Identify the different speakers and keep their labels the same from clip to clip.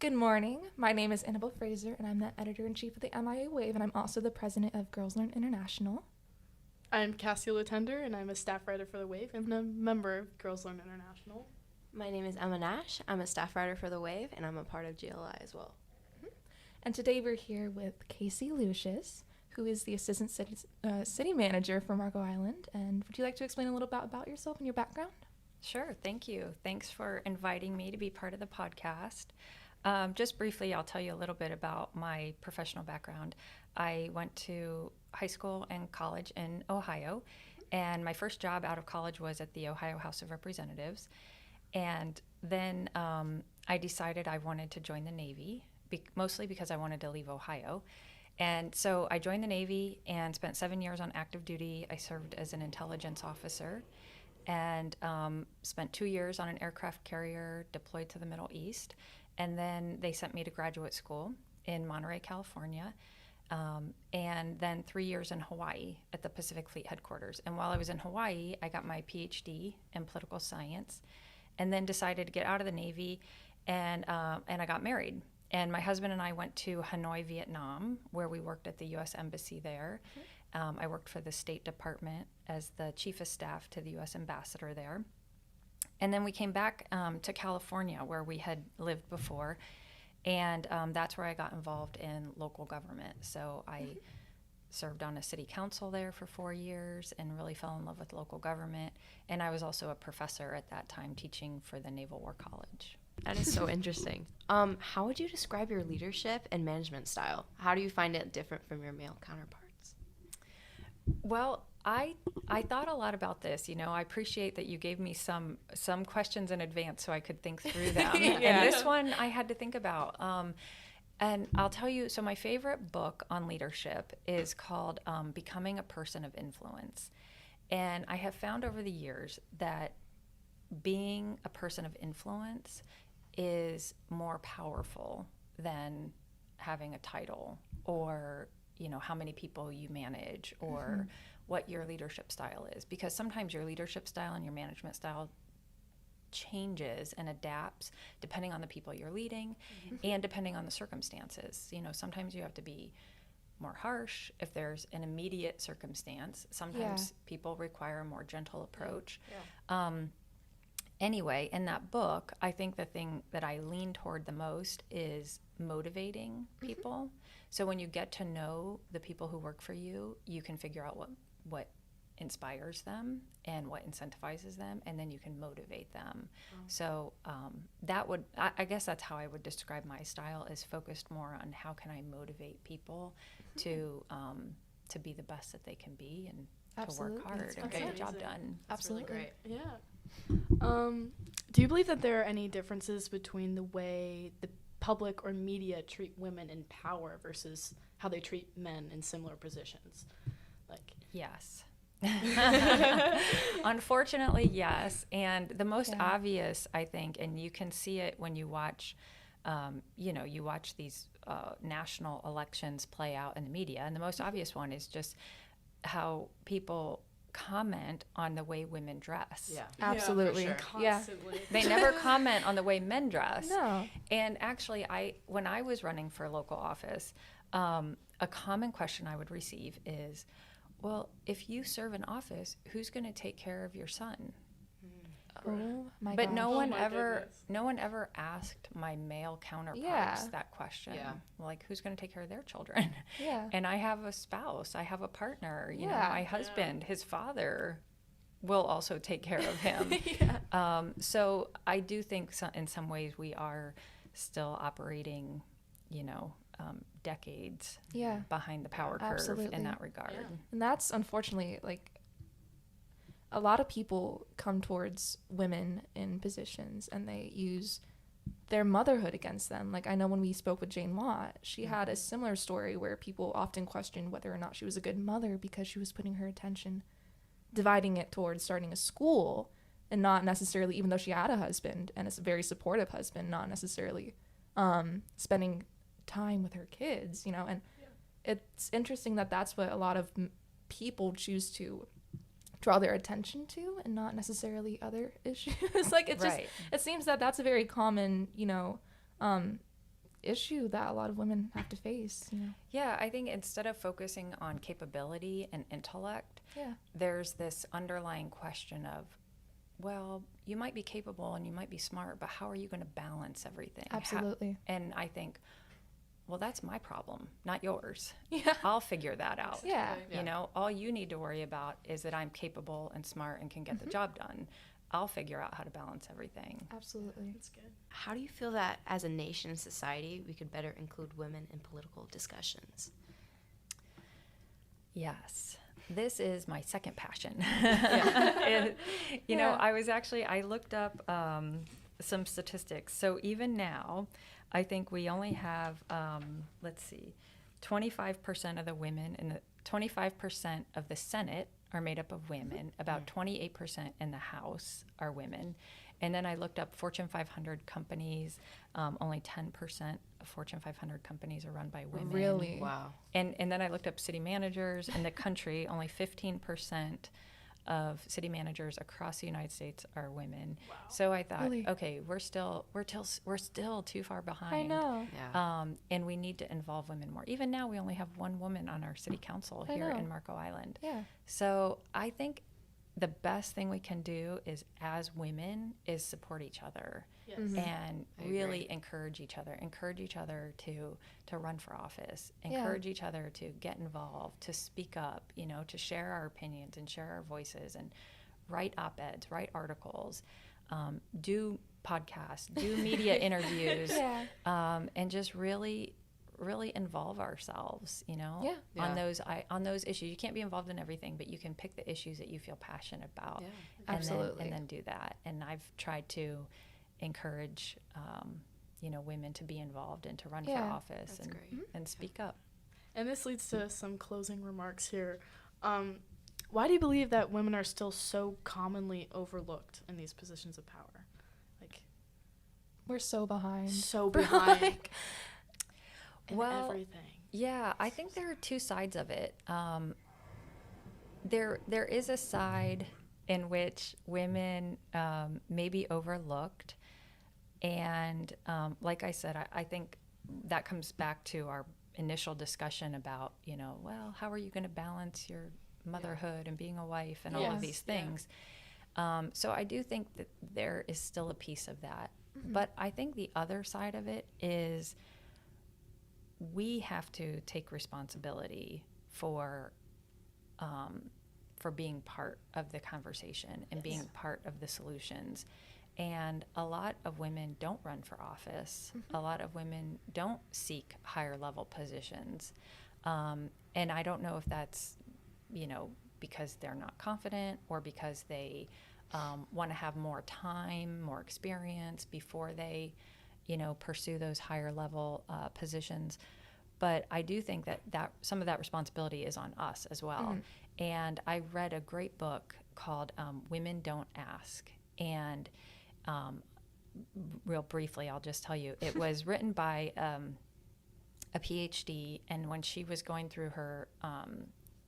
Speaker 1: Good morning. My name is Annabelle Fraser, and I'm the editor-in-chief of the MIA Wave, and I'm also the president of Girls Learn International.
Speaker 2: I'm Casey Lucius, and I'm a staff writer for The Wave and a member of Girls Learn International.
Speaker 3: My name is Emma Nash. I'm a staff writer for The Wave, and I'm a part of GLI as well.
Speaker 1: And today we're here with Casey Lucius, who is the assistant city manager for Marco Island. And would you like to explain a little bit about yourself and your background?
Speaker 4: Sure, thank you. Thanks for inviting me to be part of the podcast. Just briefly, I'll tell you a little bit about my professional background. I went to high school and college in Ohio, and my first job out of college was at the Ohio House of Representatives. And then I decided I wanted to join the Navy, mostly because I wanted to leave Ohio. And so I joined the Navy and spent 7 years on active duty. I served as an intelligence officer and spent 2 years on an aircraft carrier deployed to the Middle East. And then they sent me to graduate school in Monterey, California, and then 3 years in Hawaii at the Pacific Fleet headquarters. And while I was in Hawaii, I got my PhD in political science, and then decided to get out of the Navy, and I got married. And my husband and I went to Hanoi, Vietnam, where we worked at the U.S. Embassy there. I worked for the State Department as the chief of staff to the U.S. ambassador there. And then we came back to California, where we had lived before, and that's where I got involved in local government. So I served on a city council there for 4 years and really fell in love with local government. And I was also a professor at that time teaching for the Naval War College.
Speaker 3: That is so interesting. How would you describe your leadership and management style? How do you find it different from your male counterparts?
Speaker 4: Well, I thought a lot about this. You know, I appreciate that you gave me some questions in advance so I could think through them. And this one I had to think about. And I'll tell you, so my favorite book on leadership is called Becoming a Person of Influence. And I have found over the years that being a person of influence is more powerful than having a title or, you know, how many people you manage or what your leadership style is. Because sometimes your leadership style and your management style changes and adapts depending on the people you're leading and depending on the circumstances. You know, sometimes you have to be more harsh if there's an immediate circumstance. Sometimes people require a more gentle approach. Anyway, in that book, I think the thing that I lean toward the most is motivating people. So when you get to know the people who work for you, you can figure out what inspires them and what incentivizes them, and then you can motivate them. So I guess that's how I would describe my style, is focused more on how can I motivate people to be the best that they can be and to work hard and get the job done.
Speaker 1: Absolutely.
Speaker 2: Really great. Yeah. Do you believe that there are any differences between the way the public or media treat women in power versus how they treat men in similar positions?
Speaker 4: Yes. Unfortunately, yes. And the most obvious, I think, and you can see it when you watch, you watch these national elections play out in the media. And the most obvious one is just how people comment on the way women dress.
Speaker 3: Yeah.
Speaker 1: Absolutely.
Speaker 2: Yeah, for sure. Constantly.
Speaker 4: They never comment on the way men dress.
Speaker 1: No.
Speaker 4: And actually, when I was running for local office, a common question I would receive is, well, if you serve in office, who's going to take care of your son?
Speaker 1: Oh my
Speaker 4: But
Speaker 1: gosh.
Speaker 4: no one
Speaker 2: goodness.
Speaker 4: ever asked my male counterparts that question.
Speaker 3: Yeah.
Speaker 4: Like, who's going to take care of their children?
Speaker 1: Yeah.
Speaker 4: And I have a spouse, I have a partner, you know,
Speaker 1: Yeah.
Speaker 4: my husband, his father will also take care of him. So I do think in some ways we are still operating, you know, decades behind the power curve in that regard.
Speaker 2: Yeah.
Speaker 1: And that's unfortunately, like, a lot of people come towards women in positions and they use their motherhood against them. Like, I know when we spoke with Jane Watt, she had a similar story where people often questioned whether or not she was a good mother because she was putting her attention, dividing it towards starting a school, and not necessarily, even though she had a husband and a very supportive husband, not necessarily spending time with her kids, you know. And it's interesting that that's what a lot of people choose to draw their attention to and not necessarily other issues. Like, it just,
Speaker 4: Right.
Speaker 1: it seems that that's a very common, you know, issue that a lot of women have to face, you know.
Speaker 4: Yeah, I think instead of focusing on capability and intellect,
Speaker 1: Yeah.
Speaker 4: there's this underlying question of, well, you might be capable and you might be smart, but how are you going to balance everything?
Speaker 1: Absolutely.
Speaker 4: And I think, well, that's my problem, not yours.
Speaker 1: Yeah.
Speaker 4: I'll figure that out.
Speaker 1: Yeah.
Speaker 4: You know, all you need to worry about is that I'm capable and smart and can get the job done. I'll figure out how to balance everything.
Speaker 1: Absolutely.
Speaker 2: That's good.
Speaker 3: How do you feel that as a nation and society we could better include women in political discussions?
Speaker 4: Yes. This is my second passion. You know, I looked up some statistics. So even now, I think we only have, 25% of the women in the 25% of the Senate are made up of women. About 28% in the House are women. And then I looked up Fortune 500 companies. Only 10% of Fortune 500 companies are run by women.
Speaker 1: Really?
Speaker 3: Wow.
Speaker 4: And then I looked up city managers in the country. Only 15% of city managers across the United States are women.
Speaker 2: Wow.
Speaker 4: So I thought,
Speaker 1: Really?
Speaker 4: okay, we're still too far behind.
Speaker 1: I know.
Speaker 3: Yeah.
Speaker 4: And we need to involve women more. Even now, we only have one woman on our city council
Speaker 1: I
Speaker 4: here
Speaker 1: know.
Speaker 4: in Marco Island.
Speaker 1: Yeah.
Speaker 4: So I think the best thing we can do is, as women, is support each other
Speaker 2: Yes.
Speaker 4: and
Speaker 3: I
Speaker 4: really
Speaker 3: agree.
Speaker 4: encourage each other to run for office,
Speaker 1: Yeah.
Speaker 4: encourage each other to get involved, to speak up, you know, to share our opinions and share our voices and write op-eds, write articles, do podcasts, do media interviews,
Speaker 1: Yeah.
Speaker 4: and just really involve ourselves, you know,
Speaker 1: Yeah.
Speaker 3: Yeah.
Speaker 4: on those issues. You can't be involved in everything, but you can pick the issues that you feel passionate about.
Speaker 3: Yeah.
Speaker 4: And
Speaker 1: Absolutely.
Speaker 4: and then do that. And I've tried to encourage, women to be involved and to run for
Speaker 1: Yeah.
Speaker 4: office
Speaker 3: That's great.
Speaker 4: and speak up.
Speaker 2: And this leads to some closing remarks here. Why do you believe that women are still so commonly overlooked in these positions of power? Like,
Speaker 1: We're so behind.
Speaker 2: so behind
Speaker 1: Like,
Speaker 2: in
Speaker 4: Well,
Speaker 2: everything.
Speaker 4: Yeah, I think there are two sides of it. There is a side in which women may be overlooked, and like I said, I think that comes back to our initial discussion about, you know, well, how are you going to balance your motherhood and being a wife and all of
Speaker 2: Yes,
Speaker 4: these
Speaker 2: yeah.
Speaker 4: things? So I do think that there is still a piece of that,
Speaker 1: Mm-hmm.
Speaker 4: but I think the other side of it is we have to take responsibility for being part of the conversation and being part of the solutions. And a lot of women don't run for office. A lot of women don't seek higher level positions. And I don't know if that's, you know, because they're not confident or because they want to have more time, more experience before they, you know, pursue those higher level positions. But I do think that some of that responsibility is on us as well. And I read a great book called Women Don't Ask. And real briefly, I'll just tell you, it was written by a PhD. And when she was going through her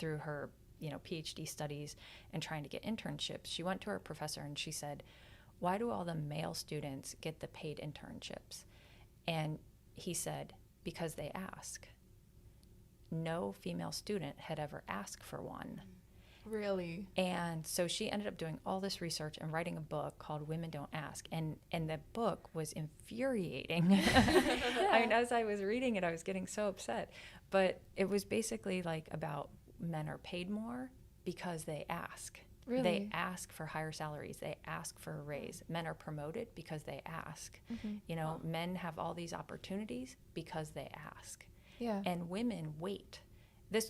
Speaker 4: PhD studies and trying to get internships, she went to her professor and she said, "Why do all the male students get the paid internships?" And he said, "Because they ask." No female student had ever asked for one.
Speaker 1: Really?
Speaker 4: And so she ended up doing all this research and writing a book called Women Don't Ask. And the book was infuriating. I mean, as I was reading it, I was getting so upset. But it was basically like about men are paid more because they ask.
Speaker 1: Really?
Speaker 4: They ask for higher salaries. They ask for a raise. Men are promoted because they ask.
Speaker 1: Mm-hmm.
Speaker 4: You know, men have all these opportunities because they ask.
Speaker 1: Yeah.
Speaker 4: And women wait.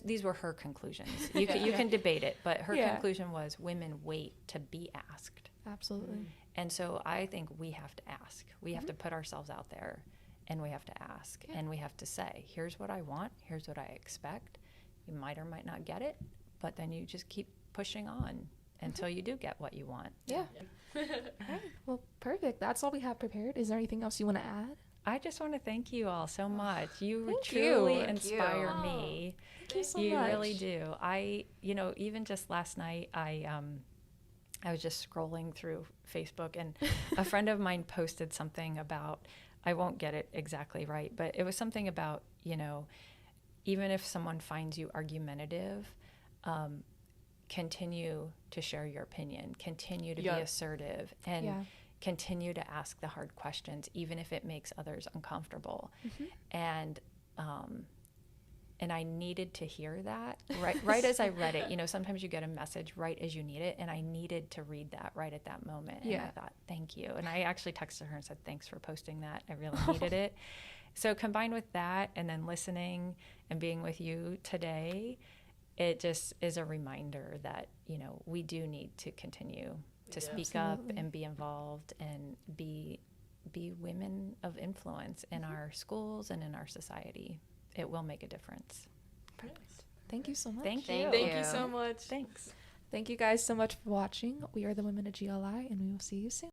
Speaker 4: These were her conclusions. You can debate it, but her
Speaker 1: Yeah.
Speaker 4: conclusion was women wait to be asked.
Speaker 1: Absolutely.
Speaker 4: And so I think we have to ask. We have to put ourselves out there, and we have to ask.
Speaker 1: Yeah.
Speaker 4: And we have to say, here's what I want. Here's what I expect. You might or might not get it, but then you just keep pushing on until you do get what you want.
Speaker 1: Yeah. All right. Well, perfect. That's all we have prepared. Is there anything else you want to add?
Speaker 4: I just want to thank you all so much. You
Speaker 1: Thank
Speaker 4: truly
Speaker 1: you.
Speaker 3: Thank you.
Speaker 4: inspire me.
Speaker 1: Thank you so
Speaker 4: You
Speaker 1: much.
Speaker 4: really do. Even just last night, I was just scrolling through Facebook, and a friend of mine posted something about I won't get it exactly right, but it was something about, you know, even if someone finds you argumentative, continue to share your opinion, continue to be assertive, and continue to ask the hard questions, even if it makes others uncomfortable. And I needed to hear that right as I read it. You know, sometimes you get a message right as you need it, and I needed to read that right at that moment. And I thought, thank you. And I actually texted her and said, thanks for posting that. I really needed it. So combined with that and then listening and being with you today, it just is a reminder that, you know, we do need to continue to speak up and be involved and be women of influence in our schools and in our society. It will make a difference.
Speaker 1: Perfect. Thank you so much.
Speaker 4: Thank you.
Speaker 2: Thank you so much.
Speaker 4: Thanks.
Speaker 1: Thank you guys so much for watching. We are the Women of GLI, and we will see you soon.